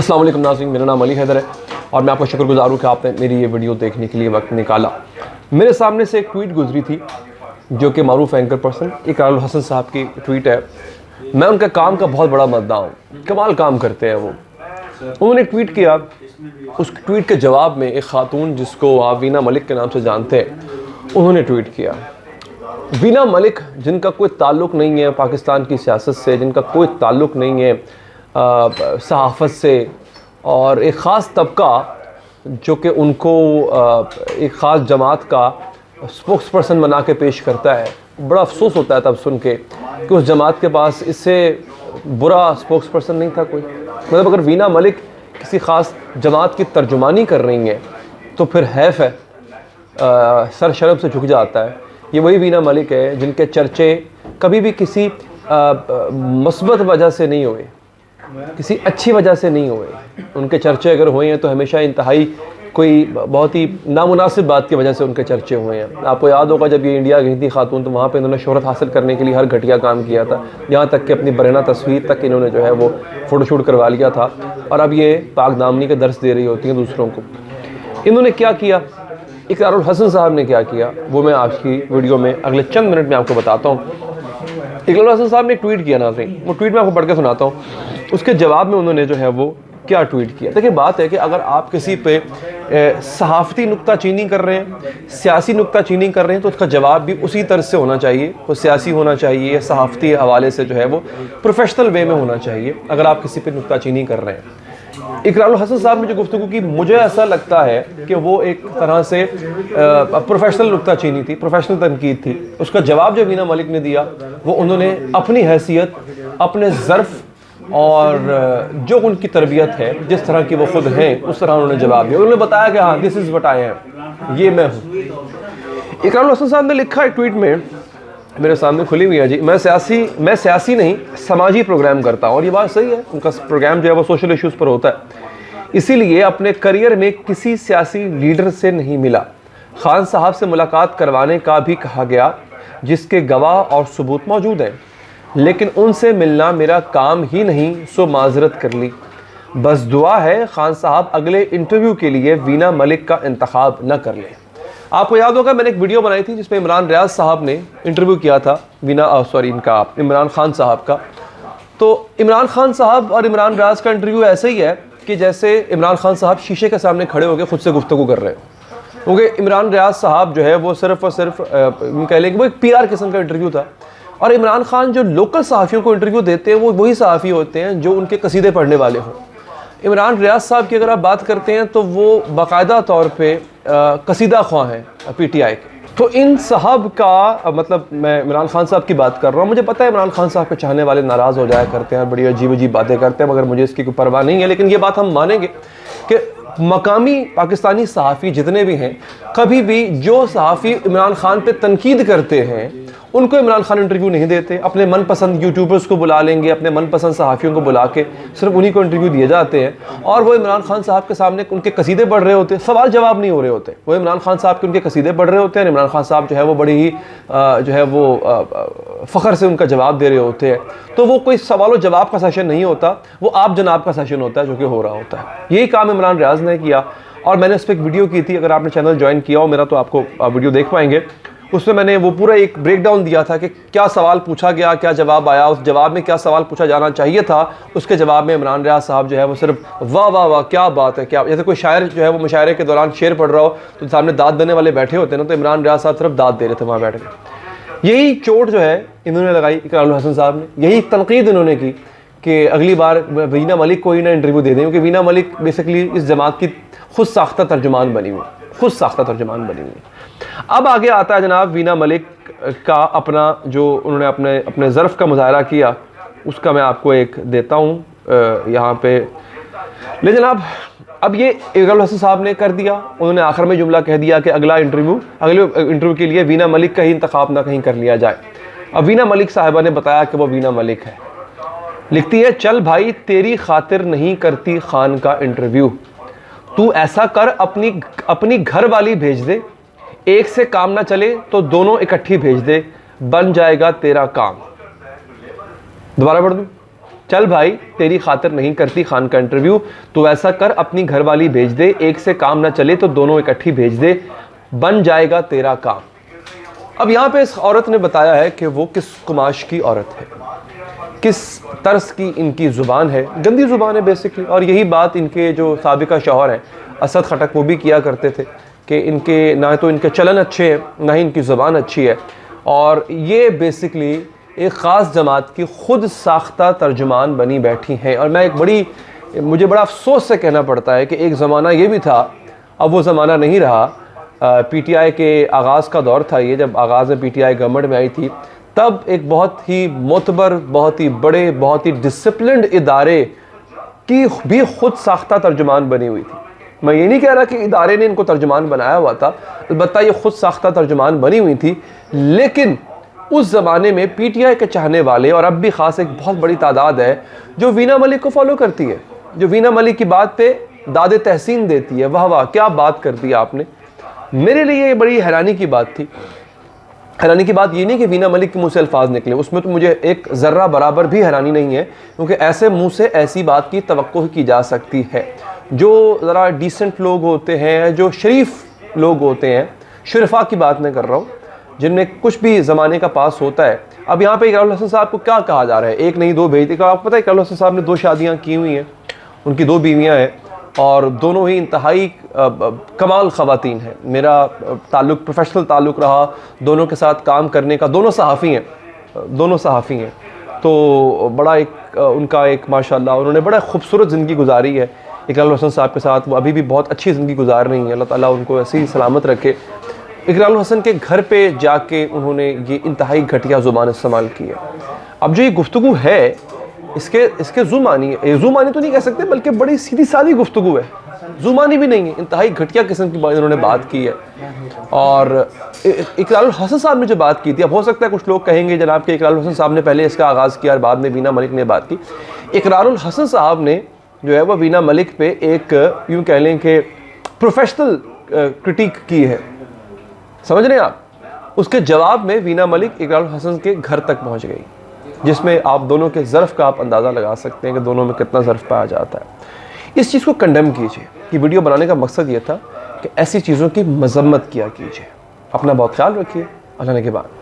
अस्सलाम वालेकुम नाज़रीन, मेरा नाम अली हैदर है और मैं आपका शुक्रगुज़ार हूँ कि आपने मेरी ये वीडियो देखने के लिए वक्त निकाला। मेरे सामने से एक ट्वीट गुजरी थी जो कि मारूफ एंकर पर्सन इकरारुल हसन साहब की ट्वीट है। मैं उनका काम का बहुत बड़ा मद्दा हूँ, कमाल काम करते हैं वो। उन्होंने ट्वीट किया, उस ट्वीट के जवाब में एक ख़ातून जिसको आप वीना मलिक के नाम से जानते हैं, उन्होंने ट्वीट किया। वीना मलिक जिनका कोई ताल्लुक़ नहीं है पाकिस्तान की सियासत से, जिनका कोई ताल्लुक़ नहीं है सहाफ़त से, और एक ख़ास तबका जो कि उनको एक ख़ास जमात का स्पोक्स पर्सन बना के पेश करता है। बड़ा अफसोस होता है तब सुन के कि उस जमात के पास इससे बुरा स्पोक्स पर्सन नहीं था कोई। मतलब अगर वीना मलिक किसी ख़ास जमात की तर्जुमानी कर रही हैं तो फिर हैफ़ है, सर शर्म से झुक जाता है। ये वही वीना मलिक है जिनके चर्चे कभी भी किसी मुस्बत वजह से नहीं हुए, किसी अच्छी वजह से नहीं हुए। उनके चर्चे अगर हुए हैं तो हमेशा इंतहाई कोई बहुत ही नामुनासिब बात की वजह से उनके चर्चे हुए हैं। आपको याद होगा जब ये इंडिया गई थी खातून, तो वहाँ पे इन्होंने शोहरत हासिल करने के लिए हर घटिया काम किया था, यहाँ तक कि अपनी बरेना तस्वीर तक इन्होंने जो है वो फ़ोटोशूट करवा लिया था। और अब ये पाक दामनी का दर्स दे रही होती हैं दूसरों को। इन्होंने क्या किया, इकरारुल हसन साहब ने क्या किया, वो मैं आज की वीडियो में अगले चंद मिनट में आपको बताता हूँ। इकरारुल हसन साहब ने ट्वीट किया नाज़रीन, वो ट्वीट मैं आपको पढ़ के सुनाता हूँ। उसके जवाब में उन्होंने जो है वो क्या ट्वीट किया। देखिए, बात है कि अगर आप किसी पे सहाफ़ती नुक्ताचीनी कर रहे हैं, सियासी नुक्ताचीनी कर रहे हैं, तो उसका जवाब भी उसी तरह से होना चाहिए। वो सियासी होना चाहिए, सहाफ़ती हवाले से जो है वो प्रोफेशनल वे में होना चाहिए अगर आप किसी पे नुक्ताचीनी कर रहे हैं। इकरारुल हसन साहब ने जो गुफ्तगू की, मुझे ऐसा लगता है कि वो एक तरह से प्रोफेशनल नुक्ताचीनी थी, प्रोफेशनल तनकीद थी। उसका जवाब जो वीना मलिक ने दिया वो उन्होंने अपनी हैसियत, अपने ज़र्फ़ और जो उनकी तरबियत है, जिस तरह की वो खुद हैं, उस तरह उन्होंने जवाब दिया। उन्होंने बताया कि हाँ, this is what I am, ये मैं हूँ। इकरारुल हसन साहब ने लिखा एक ट्वीट में, मेरे सामने खुली हुई है जी, मैं सियासी नहीं समाजी प्रोग्राम करता हूँ। और ये बात सही है, उनका प्रोग्राम जो है वो सोशल इश्यूज़ पर होता है। इसीलिए अपने करियर में किसी सियासी लीडर से नहीं मिला। खान साहब से मुलाकात करवाने का भी कहा गया, जिसके गवाह और सबूत मौजूद हैं, लेकिन उनसे मिलना मेरा काम ही नहीं, सो माजरत कर ली। बस दुआ है खान साहब अगले इंटरव्यू के लिए वीना मलिक का इंतखाब न कर लें। आपको याद होगा मैंने एक वीडियो बनाई थी जिसमें इमरान रियाज साहब ने इंटरव्यू किया था इमरान खान साहब का। तो इमरान खान साहब और इमरान रियाज का इंटरव्यू ऐसे ही है कि जैसे इमरान खान साहब शीशे के सामने खड़े होकर खुद से गुफ्तगू कर रहे हो। क्योंकि इमरान रियाज साहब जो है वो सिर्फ और सिर्फ कह लें कि वो एक PR किस्म का इंटरव्यू था। और इमरान खान जो लोकल सहाफ़ियों को इंटरव्यू देते हैं वो वही सहाफ़ी होते हैं जो उनके कसीदे पढ़ने वाले हों। इमरान रियाज साहब की अगर आप बात करते हैं तो वो बाकायदा तौर पे कसीदा ख्वाह हैं PTI के। तो इन साहब का मतलब, मैं इमरान खान साहब की बात कर रहा हूँ। मुझे पता है इमरान खान साहब के चाहने वाले नाराज़ हो जाया करते हैं, बड़ी अजीब अजीब बातें करते हैं, मगर मुझे इसकी कोई परवाह नहीं है। लेकिन ये बात हम मानेंगे कि मकामी पाकिस्तानी सहाफ़ी जितने भी हैं, कभी भी जो सहाफ़ी इमरान खान पे तनकीद करते हैं उनको इमरान खान इंटरव्यू नहीं देते। अपने मनपसंद यूट्यूबर्स को बुला लेंगे, अपने मनपसंद सहाफ़ियों को बुला के सिर्फ उन्हीं को इंटरव्यू दिए जाते हैं और वो इमरान खान साहब के सामने उनके कसीदे पढ़ रहे होते हैं, सवाल जवाब नहीं हो रहे होते। वो इमरान खान साहब के उनके कसीदे पढ़ रहे होते हैं। इमरान खान साहब जो है वो बड़ी ही जो है वो फ़ख्र से उनका जवाब दे रहे होते हैं। तो वो कोई सवाल जवाब का सेशन नहीं होता, वो आप जनाब का सेशन होता है जो कि हो रहा होता है। यही काम इमरान रियाज ने किया और मैंने उस पर एक वीडियो की थी। अगर आपने चैनल ज्वाइन किया हो मेरा तो आपको वीडियो देख पाएंगे। उसमें मैंने वो पूरा एक ब्रेक डाउन दिया था कि क्या सवाल पूछा गया, क्या जवाब आया, उस जवाब में क्या सवाल पूछा जाना चाहिए था, उसके जवाब में इमरान रियाज साहब जो है वो सिर्फ वाह वाह वाह क्या बात है, क्या। जैसे कोई शायर जो है वो मुशायरे के दौरान शेर पढ़ रहा हो तो सामने दाद देने वाले बैठे होते हैं ना, तो इमरान रियाज साहब सिर्फ दाद दे रहे थे वहाँ बैठ के। यही चोट जो है इन्होंने लगाई इकरारुल हसन साहब ने, यही तनकीद इन्होंने की कि अगली बार वीना मलिक को ही ना इंटरव्यू दे दें, क्योंकि वीना मलिक बेसिकली इस जमात की खुद साख्ता तर्जुमान बनी हुई, खुद साख्ता तर्जुमान बनी हुई। अब आगे आता है जनाब वीना मलिक का अपना जो उन्होंने अपने ज़र्फ़ का मुज़ाहरा किया, उसका मैं आपको एक देता हूँ यहाँ पे। ले जनाब, अब ये इकरारुल हसन साहब ने कर दिया, उन्होंने आखिर में जुमला कह दिया कि अगले इंटरव्यू के लिए वीना मलिक का ही इंतखाब ना कहीं कर लिया जाए। अब वीना मलिक साहिबा ने बताया कि वो वीना मलिक है। लिखती है, चल भाई तेरी खातिर नहीं करती खान का इंटरव्यू, तू ऐसा कर अपनी घर वाली भेज दे, एक से काम ना चले तो दोनों इकट्ठी भेज दे, बन जाएगा तेरा काम। दोबारा पढ़ दूं, चल भाई तेरी खातिर नहीं करती खान का इंटरव्यू, तो ऐसा कर अपनी घरवाली भेज दे, एक से काम ना चले तो दोनों इकट्ठी भेज दे, बन जाएगा तेरा काम। अब यहाँ पे इस औरत ने बताया है कि वो किस कुमाश की औरत है, किस तर्स की इनकी ज़ुबान है, गंदी ज़ुबान है बेसिकली। और यही बात इनके जो साबिका शौहर हैं असद खटक वो भी किया करते थे कि इनके ना तो इनके चलन अच्छे हैं ना ही इनकी ज़ुबान अच्छी है, और ये बेसिकली एक ख़ास जमात की ख़ुद साख्ता तर्जुमान बनी बैठी हैं। और मैं मुझे बड़ा अफसोस से कहना पड़ता है कि एक ज़माना ये भी था, अब वो ज़माना नहीं रहा। पीटीआई के आगाज़ का दौर था ये, जब आगाज़ में पीटीआई गवर्नमेंट में आई थी, तब एक बहुत ही मोतबर, बहुत ही बड़े, बहुत ही डिसिप्लिन्ड इदारे की भी ख़ुद साख्ता तर्जुमान बनी हुई थी। मैं ये नहीं कह रहा कि इदारे ने इनको तर्जुमान बनाया हुआ था, अलबत्ता ये ख़ुद साख्ता तर्जुमान बनी हुई थी। लेकिन उस ज़माने में पीटीआई के चाहने वाले, और अब भी ख़ास एक बहुत बड़ी तादाद है जो वीना मलिक को फॉलो करती है, जो वीना मलिक की बात पे दादे तहसीन देती है, वाह वाह क्या बात कर दी आपने। मेरे लिए ये बड़ी हैरानी की बात थी। हैरानी की बात ये नहीं कि वीना मलिक के मुँह से अल्फाज निकले, उसमें तो मुझे एक ज़र्रा बराबर भी हैरानी नहीं है, क्योंकि ऐसे मुँह से ऐसी बात की तवक्को की जा सकती है। जो ज़रा डिसेंट लोग होते हैं, जो शरीफ लोग होते हैं, शुरफा की बात मैं कर रहा हूँ, जिनमें कुछ भी ज़माने का पास होता है। अब यहाँ पे इकरारुल हसन साहब को क्या कहा जा रहा है, एक नहीं दो भेजते। आपको पता है इकरारुल हसन साहब ने 2 शादियाँ की हुई हैं, उनकी 2 बीवियाँ हैं, और दोनों ही इंतहाई कमाल ख़वातीन हैं। मेरा ताल्लुक़ प्रोफेशनल ताल्लुक़ रहा दोनों के साथ काम करने का। दोनों सहाफ़ी हैं, तो बड़ा उनका एक माशाल्लाह उन्होंने बड़ा खूबसूरत ज़िंदगी गुजारी है इकरारुल हसन साहब के साथ। वो अभी भी बहुत अच्छी ज़िंदगी गुजार रही हैं, अल्लाह ताला उनको ऐसे ही सलामत रखे। इकरारुल हसन के घर पे जाके उन्होंने ये इंतहाई घटिया ज़ुबान इस्तेमाल की है। अब जो ये गुफ्तगू है, इसके ज़ुमानी तो नहीं कह सकते, बल्कि बड़ी सीधी सादी गुफ्तगू है, ज़ुमानी भी नहीं है, इंतहाई घटिया किस्म की इन्होंने बात की है। और इकरारुल हसन साहब ने जो बात की थी, अब हो सकता है कुछ लोग कहेंगे जनाब कि इकरारुल हसन साहब ने पहले इसका आगाज़ किया और बाद में वीना मलिक ने बात की। इकरारुल हसन साहब ने जो है वह वीना मलिक पे एक यूँ कह लें कि प्रोफेशनल क्रिटिक की है, समझ रहे हैं आप। उसके जवाब में वीना मलिक इकरारुल हसन के घर तक पहुंच गई, जिसमें आप दोनों के ज़र्फ़ का आप अंदाज़ा लगा सकते हैं कि दोनों में कितना ज़र्फ़ पाया जाता है। इस चीज़ को कंडेम कीजिए। कि वीडियो बनाने का मकसद ये था कि ऐसी चीज़ों की मज़म्मत किया कीजिए। अपना बहुत ख्याल रखिए। अल्लाह ने के बाद।